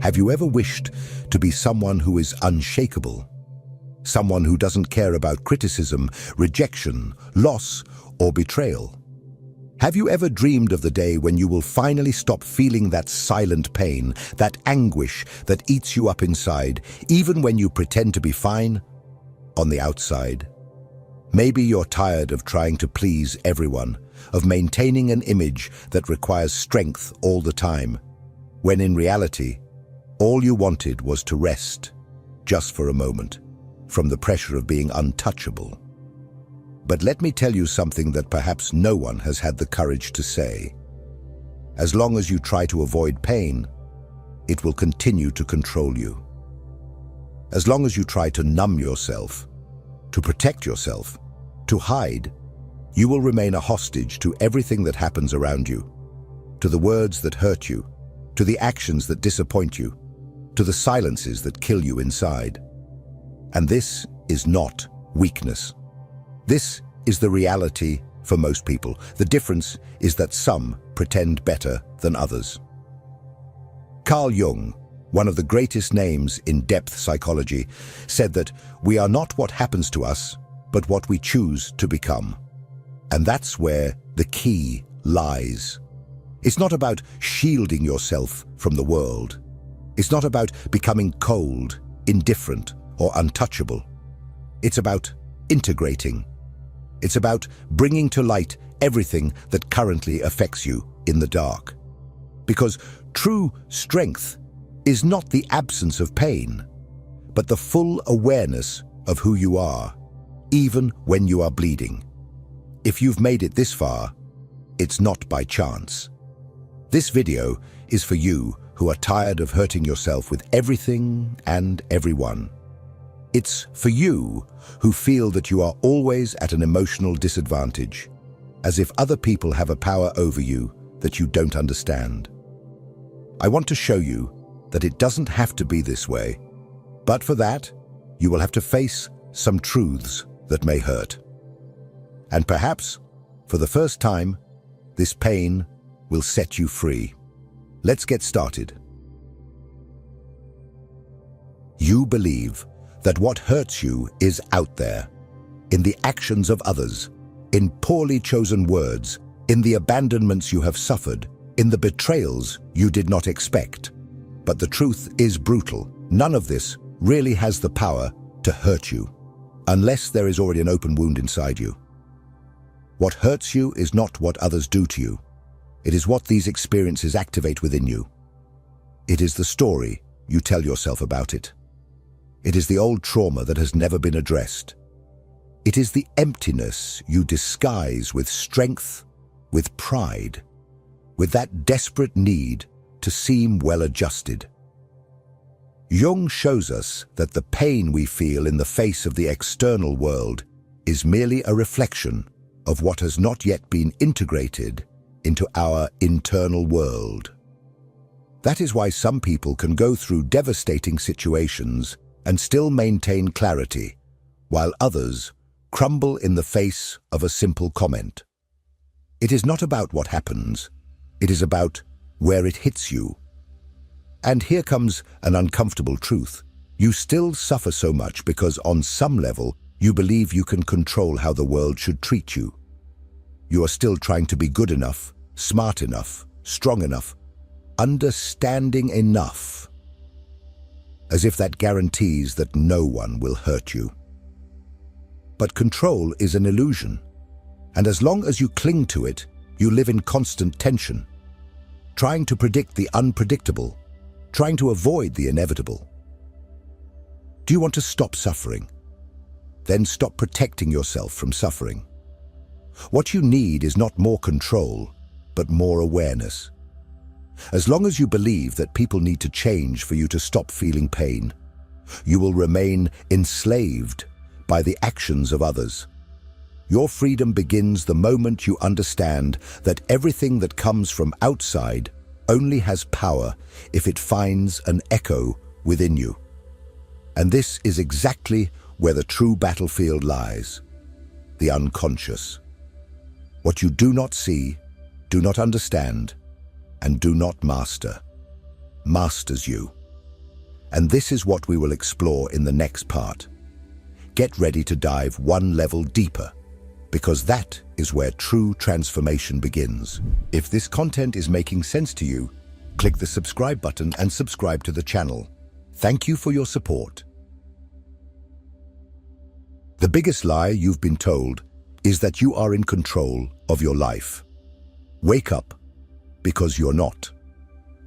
Have you ever wished to be someone who is unshakable? Someone who doesn't care about criticism, rejection, loss, or betrayal? Have you ever dreamed of the day when you will finally stop feeling that silent pain, that anguish that eats you up inside, even when you pretend to be fine on the outside? Maybe you're tired of trying to please everyone, of maintaining an image that requires strength all the time, when in reality, all you wanted was to rest, just for a moment, from the pressure of being untouchable. But let me tell you something that perhaps no one has had the courage to say. As long as you try to avoid pain, it will continue to control you. As long as you try to numb yourself, to protect yourself, to hide, you will remain a hostage to everything that happens around you, to the words that hurt you, to the actions that disappoint you, to the silences that kill you inside. And this is not weakness. This is the reality for most people. The difference is that some pretend better than others. Carl Jung, one of the greatest names in depth psychology, said that we are not what happens to us, but what we choose to become. And that's where the key lies. It's not about shielding yourself from the world. It's not about becoming cold, indifferent, or untouchable. It's about integrating. It's about bringing to light everything that currently affects you in the dark. Because true strength is not the absence of pain, but the full awareness of who you are, even when you are bleeding. If you've made it this far, it's not by chance. This video is for you who are tired of hurting yourself with everything and everyone. It's for you who feel that you are always at an emotional disadvantage, as if other people have a power over you that you don't understand. I want to show you that it doesn't have to be this way, but for that, you will have to face some truths that may hurt. And perhaps, for the first time, this pain will set you free. Let's get started. You believe that what hurts you is out there, in the actions of others, in poorly chosen words, in the abandonments you have suffered, in the betrayals you did not expect. But the truth is brutal. None of this really has the power to hurt you, unless there is already an open wound inside you. What hurts you is not what others do to you. It is what these experiences activate within you. It is the story you tell yourself about it. It is the old trauma that has never been addressed. It is the emptiness you disguise with strength, with pride, with that desperate need to seem well-adjusted. Jung shows us that the pain we feel in the face of the external world is merely a reflection of what has not yet been integrated into our internal world. That is why some people can go through devastating situations and still maintain clarity, while others crumble in the face of a simple comment. It is not about what happens, it is about where it hits you. And here comes an uncomfortable truth. You still suffer so much because on some level you believe you can control how the world should treat you. You are still trying to be good enough, smart enough, strong enough, understanding enough, as if that guarantees that no one will hurt you. But control is an illusion, and as long as you cling to it, you live in constant tension, trying to predict the unpredictable, trying to avoid the inevitable. Do you want to stop suffering? Then stop protecting yourself from suffering. What you need is not more control, but more awareness. As long as you believe that people need to change for you to stop feeling pain, you will remain enslaved by the actions of others. Your freedom begins the moment you understand that everything that comes from outside only has power if it finds an echo within you. And this is exactly where the true battlefield lies, the unconscious. What you do not see do not understand, and do not master, masters you. And this is what we will explore in the next part. Get ready to dive one level deeper, because that is where true transformation begins. If this content is making sense to you, click the subscribe button and subscribe to the channel. Thank you for your support. The biggest lie you've been told is that you are in control of your life. Wake up, because you're not.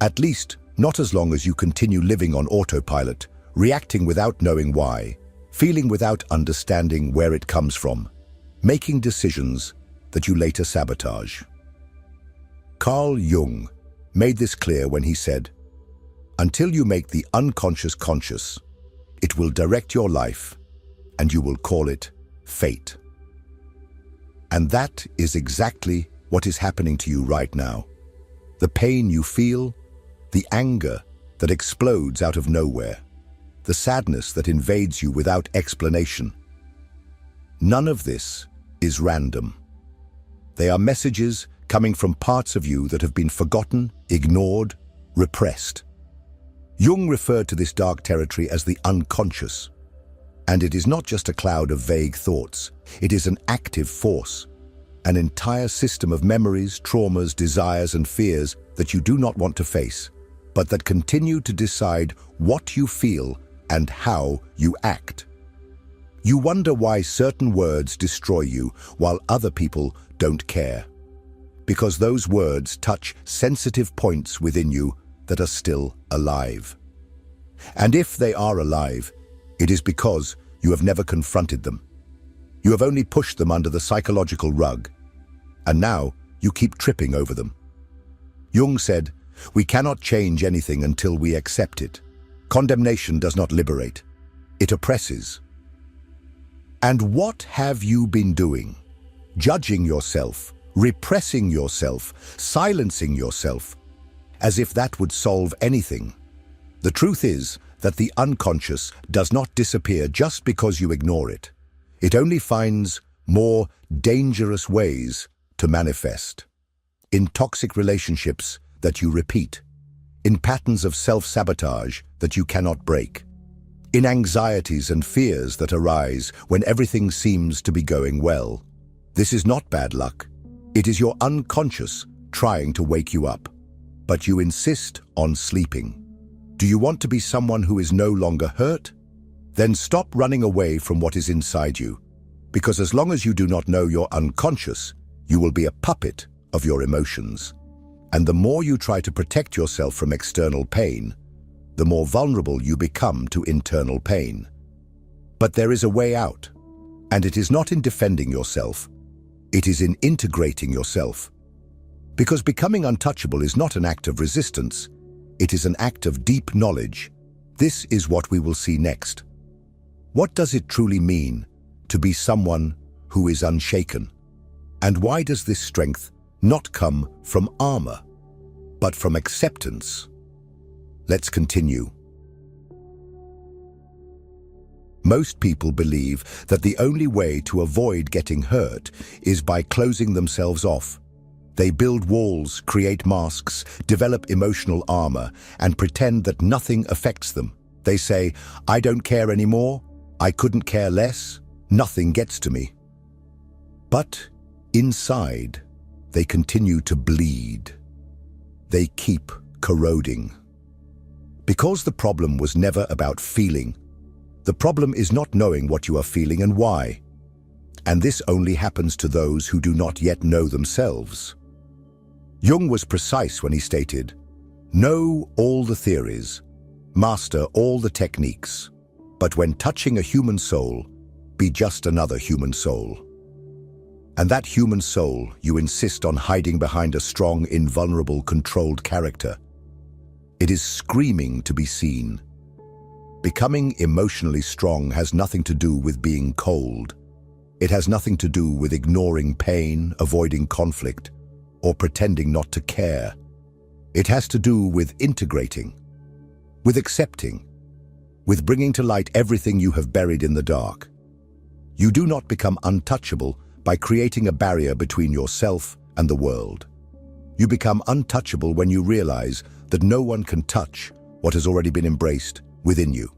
At least, not as long as you continue living on autopilot, reacting without knowing why, feeling without understanding where it comes from, making decisions that you later sabotage. Carl Jung made this clear when he said, "Until you make the unconscious conscious, it will direct your life, and you will call it fate." And that is exactly what is happening to you right now. The pain you feel, the anger that explodes out of nowhere, the sadness that invades you without explanation. None of this is random. They are messages coming from parts of you that have been forgotten, ignored, repressed. Jung referred to this dark territory as the unconscious. And it is not just a cloud of vague thoughts. It is an active force, an entire system of memories, traumas, desires, and fears that you do not want to face, but that continue to decide what you feel and how you act. You wonder why certain words destroy you while other people don't care. Because those words touch sensitive points within you that are still alive. And if they are alive, it is because you have never confronted them. You have only pushed them under the psychological rug, and now you keep tripping over them. Jung said, "We cannot change anything until we accept it. Condemnation does not liberate, it oppresses." And what have you been doing? Judging yourself, repressing yourself, silencing yourself, as if that would solve anything. The truth is that the unconscious does not disappear just because you ignore it. It only finds more dangerous ways to manifest. In toxic relationships that you repeat, in patterns of self-sabotage that you cannot break, in anxieties and fears that arise when everything seems to be going well. This is not bad luck. It is your unconscious trying to wake you up, but you insist on sleeping. Do you want to be someone who is no longer hurt? Then stop running away from what is inside you, because as long as you do not know your unconscious, you will be a puppet of your emotions. And the more you try to protect yourself from external pain, the more vulnerable you become to internal pain. But there is a way out, and it is not in defending yourself. It is in integrating yourself. Because becoming untouchable is not an act of resistance, it is an act of deep knowledge. This is what we will see next. What does it truly mean to be someone who is unshaken? And why does this strength not come from armor, but from acceptance? Let's continue. Most people believe that the only way to avoid getting hurt is by closing themselves off. They build walls, create masks, develop emotional armor, and pretend that nothing affects them. They say, "I don't care anymore, I couldn't care less, nothing gets to me." But inside, they continue to bleed. They keep corroding. Because the problem was never about feeling. The problem is not knowing what you are feeling and why. And this only happens to those who do not yet know themselves. Jung was precise when he stated, "Know all the theories, master all the techniques, but when touching a human soul, be just another human soul." And that human soul you insist on hiding behind a strong, invulnerable, controlled character. It is screaming to be seen. Becoming emotionally strong has nothing to do with being cold. It has nothing to do with ignoring pain, avoiding conflict, or pretending not to care. It has to do with integrating, with accepting, with bringing to light everything you have buried in the dark. You do not become untouchable by creating a barrier between yourself and the world. You become untouchable when you realize that no one can touch what has already been embraced within you.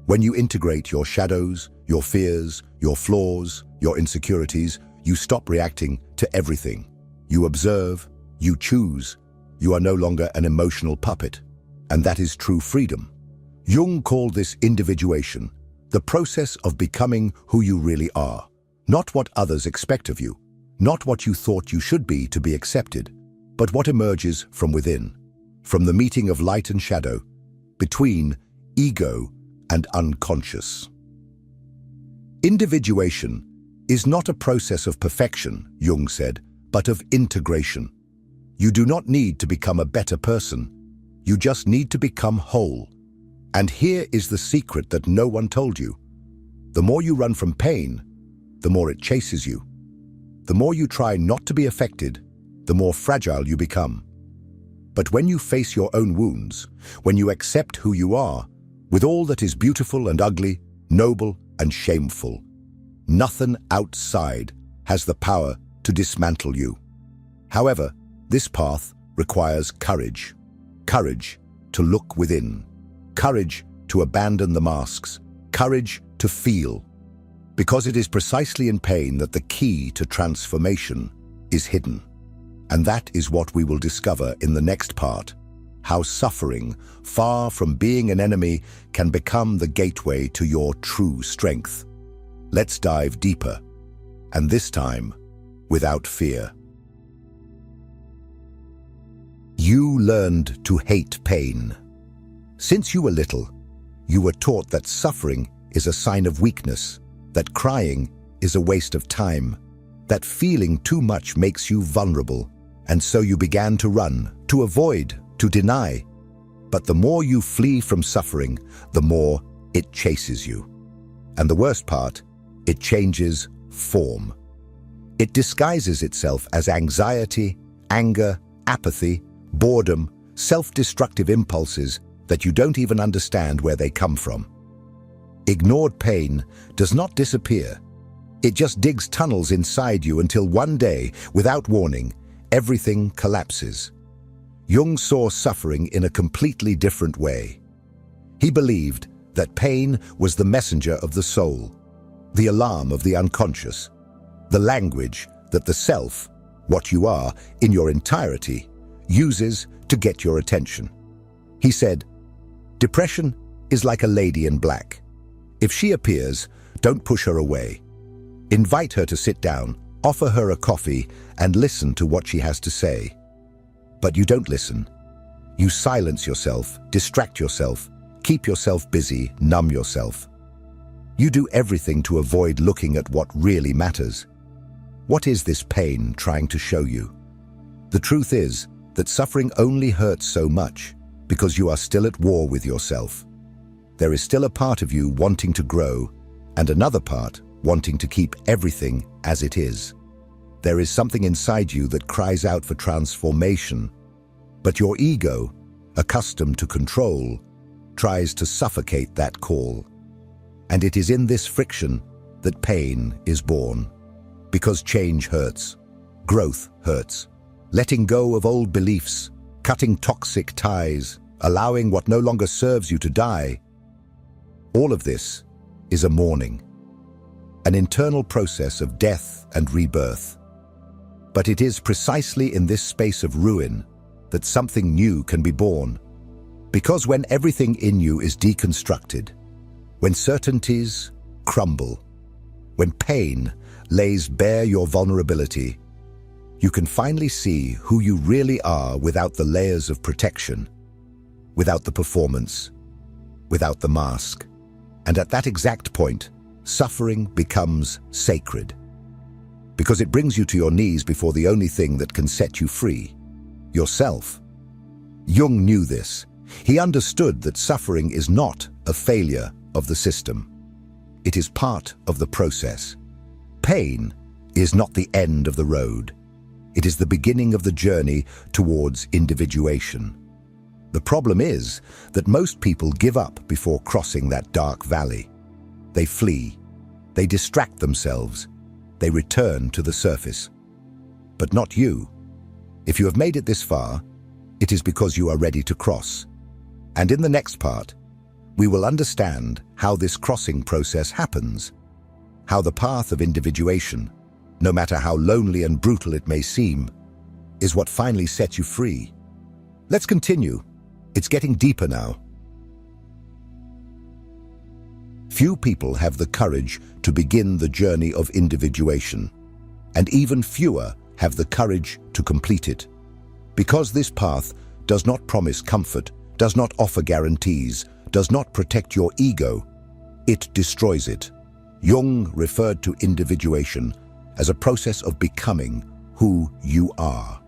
When you integrate your shadows, your fears, your flaws, your insecurities, you stop reacting to everything. You observe, you choose. You are no longer an emotional puppet, and that is true freedom. Jung called this individuation, the process of becoming who you really are, not what others expect of you, not what you thought you should be to be accepted, but what emerges from within, from the meeting of light and shadow, between ego and unconscious. Individuation is not a process of perfection, Jung said, but of integration. You do not need to become a better person. You just need to become whole. And here is the secret that no one told you. The more you run from pain, the more it chases you. The more you try not to be affected, the more fragile you become. But when you face your own wounds, when you accept who you are, with all that is beautiful and ugly, noble and shameful, nothing outside has the power to dismantle you. However, this path requires courage. Courage to look within. Courage to abandon the masks. Courage to feel. Because it is precisely in pain that the key to transformation is hidden. And that is what we will discover in the next part. How suffering, far from being an enemy, can become the gateway to your true strength. Let's dive deeper, and this time, without fear. You learned to hate pain. Since you were little, you were taught that suffering is a sign of weakness, that crying is a waste of time, that feeling too much makes you vulnerable, and so you began to run, to avoid, to deny. But the more you flee from suffering, the more it chases you. And the worst part, it changes form. It disguises itself as anxiety, anger, apathy, boredom, self-destructive impulses that you don't even understand where they come from. Ignored pain does not disappear. It just digs tunnels inside you until one day, without warning, everything collapses. Jung saw suffering in a completely different way. He believed that pain was the messenger of the soul, the alarm of the unconscious, the language that the self, what you are in your entirety, uses to get your attention. He said, "Depression is like a lady in black. If she appears, don't push her away. Invite her to sit down, offer her a coffee, and listen to what she has to say. But you don't listen. You silence yourself, distract yourself, keep yourself busy, numb yourself. You do everything to avoid looking at what really matters. What is this pain trying to show you? The truth is that suffering only hurts so much because you are still at war with yourself. There is still a part of you wanting to grow and another part wanting to keep everything as it is. There is something inside you that cries out for transformation, but your ego, accustomed to control, tries to suffocate that call. And it is in this friction that pain is born. Because change hurts, growth hurts. Letting go of old beliefs, cutting toxic ties, allowing what no longer serves you to die. All of this is a mourning, an internal process of death and rebirth. But it is precisely in this space of ruin that something new can be born. Because when everything in you is deconstructed, when certainties crumble, when pain lays bare your vulnerability, you can finally see who you really are without the layers of protection, without the performance, without the mask. And at that exact point, suffering becomes sacred. Because it brings you to your knees before the only thing that can set you free, yourself. Jung knew this. He understood that suffering is not a failure of the system. It is part of the process. Pain is not the end of the road. It is the beginning of the journey towards individuation. The problem is that most people give up before crossing that dark valley. They flee, they distract themselves, they return to the surface. But not you. If you have made it this far, it is because you are ready to cross. And in the next part, we will understand how this crossing process happens, how the path of individuation, no matter how lonely and brutal it may seem, is what finally sets you free. Let's continue. It's getting deeper now. Few people have the courage to begin the journey of individuation, and even fewer have the courage to complete it. Because this path does not promise comfort, does not offer guarantees, does not protect your ego, it destroys it. Jung referred to individuation as a process of becoming who you are.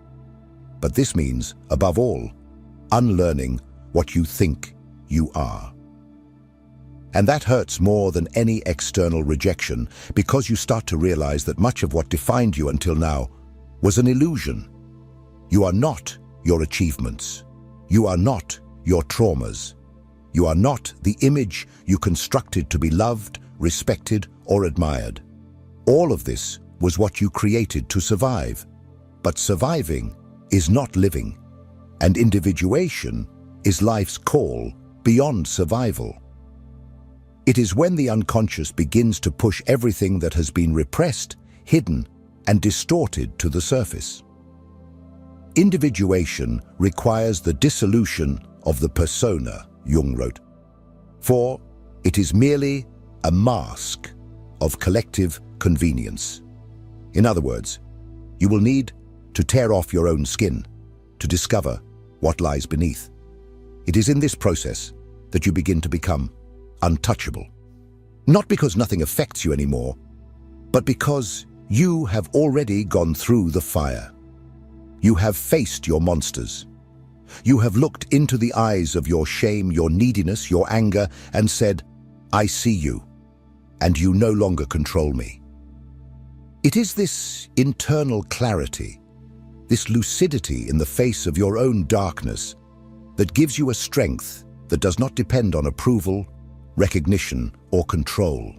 But this means, above all, unlearning what you think you are. And that hurts more than any external rejection, because you start to realize that much of what defined you until now was an illusion. You are not your achievements. You are not your traumas. You are not the image you constructed to be loved, respected, or admired. All of this was what you created to survive. But surviving is not living, and individuation is life's call beyond survival. It is when the unconscious begins to push everything that has been repressed, hidden, and distorted to the surface. Individuation requires the dissolution of the persona, Jung wrote, for it is merely a mask of collective convenience. In other words, you will need to tear off your own skin to discover what lies beneath. It is in this process that you begin to become untouchable. Not because nothing affects you anymore, but because you have already gone through the fire. You have faced your monsters. You have looked into the eyes of your shame, your neediness, your anger, and said, "I see you, and you no longer control me." It is this internal clarity, this lucidity in the face of your own darkness, that gives you a strength that does not depend on approval, recognition, or control.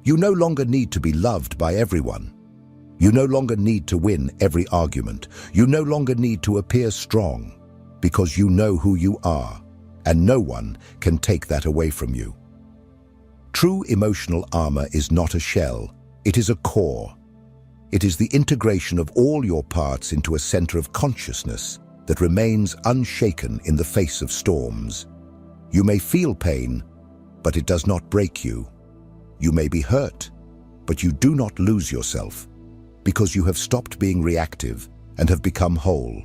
You no longer need to be loved by everyone. You no longer need to win every argument. You no longer need to appear strong, because you know who you are, and no one can take that away from you. True emotional armor is not a shell, it is a core. It is the integration of all your parts into a center of consciousness that remains unshaken in the face of storms. You may feel pain, but it does not break you. You may be hurt, but you do not lose yourself, because you have stopped being reactive and have become whole.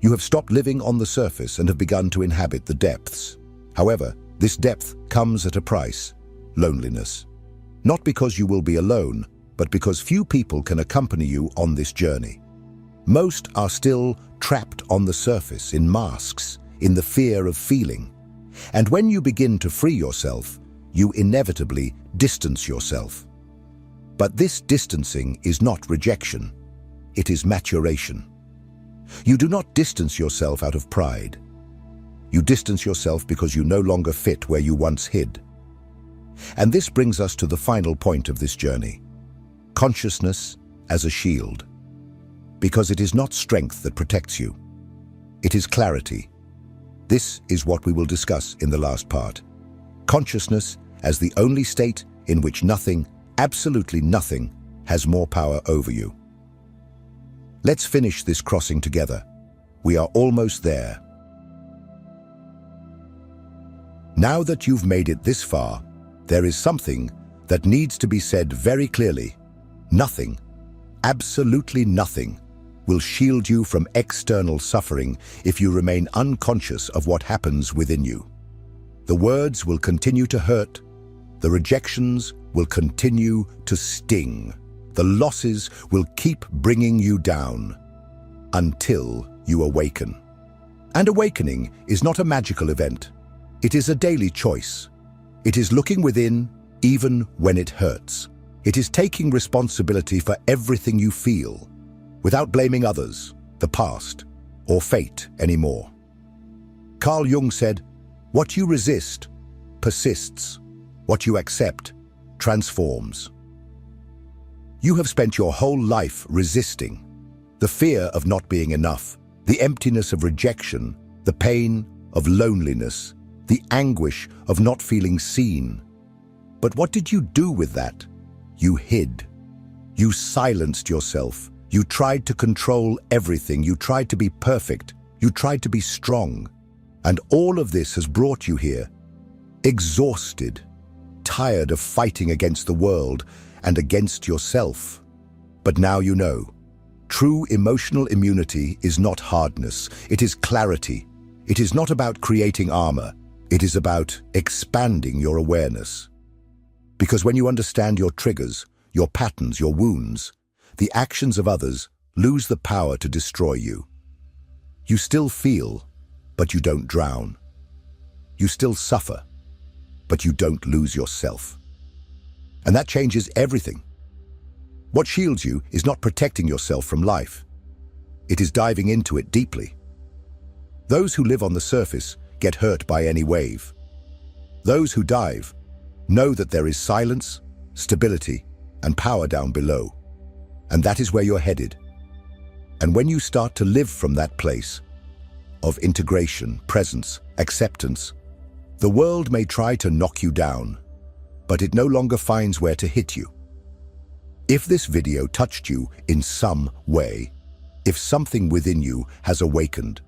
You have stopped living on the surface and have begun to inhabit the depths. However, this depth comes at a price: loneliness. Not because you will be alone, but because few people can accompany you on this journey. Most are still trapped on the surface, in masks, in the fear of feeling. And when you begin to free yourself, you inevitably distance yourself. But this distancing is not rejection. It is maturation. You do not distance yourself out of pride. You distance yourself because you no longer fit where you once hid. And this brings us to the final point of this journey: consciousness as a shield. Because it is not strength that protects you. It is clarity. This is what we will discuss in the last part. Consciousness as the only state in which nothing, absolutely nothing, has more power over you. Let's finish this crossing together. We are almost there. Now that you've made it this far, there is something that needs to be said very clearly. Nothing, absolutely nothing, will shield you from external suffering if you remain unconscious of what happens within you. The words will continue to hurt. The rejections will continue to sting. The losses will keep bringing you down until you awaken. And awakening is not a magical event. It is a daily choice. It is looking within even when it hurts. It is taking responsibility for everything you feel, without blaming others, the past, or fate anymore. Carl Jung said, "What you resist persists. What you accept transforms." You have spent your whole life resisting, The fear of not being enough, the emptiness of rejection, the pain of loneliness, the anguish of not feeling seen. But what did you do with that? You hid. You silenced yourself. You tried to control everything. You tried to be perfect. You tried to be strong. And all of this has brought you here, exhausted, tired of fighting against the world and against yourself. But now you know. True emotional immunity is not hardness, it is clarity. It is not about creating armor, it is about expanding your awareness. Because when you understand your triggers, your patterns, your wounds, the actions of others lose the power to destroy you. You still feel, but you don't drown. You still suffer, but you don't lose yourself. And that changes everything. What shields you is not protecting yourself from life. It is diving into it deeply. Those who live on the surface get hurt by any wave. Those who dive know that there is silence, stability, and power down below. And that is where you're headed. And when you start to live from that place of integration, presence, acceptance, the world may try to knock you down, but it no longer finds where to hit you. If this video touched you in some way, if something within you has awakened,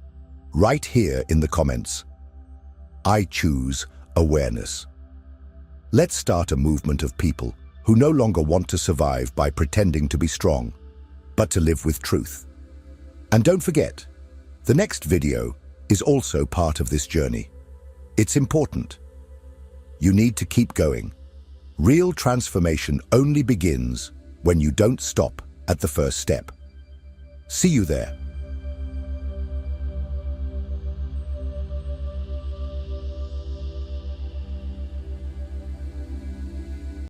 write here in the comments, "I choose awareness." Let's start a movement of people who no longer want to survive by pretending to be strong, but to live with truth. And don't forget, the next video is also part of this journey. It's important. You need to keep going. Real transformation only begins when you don't stop at the first step. See you there.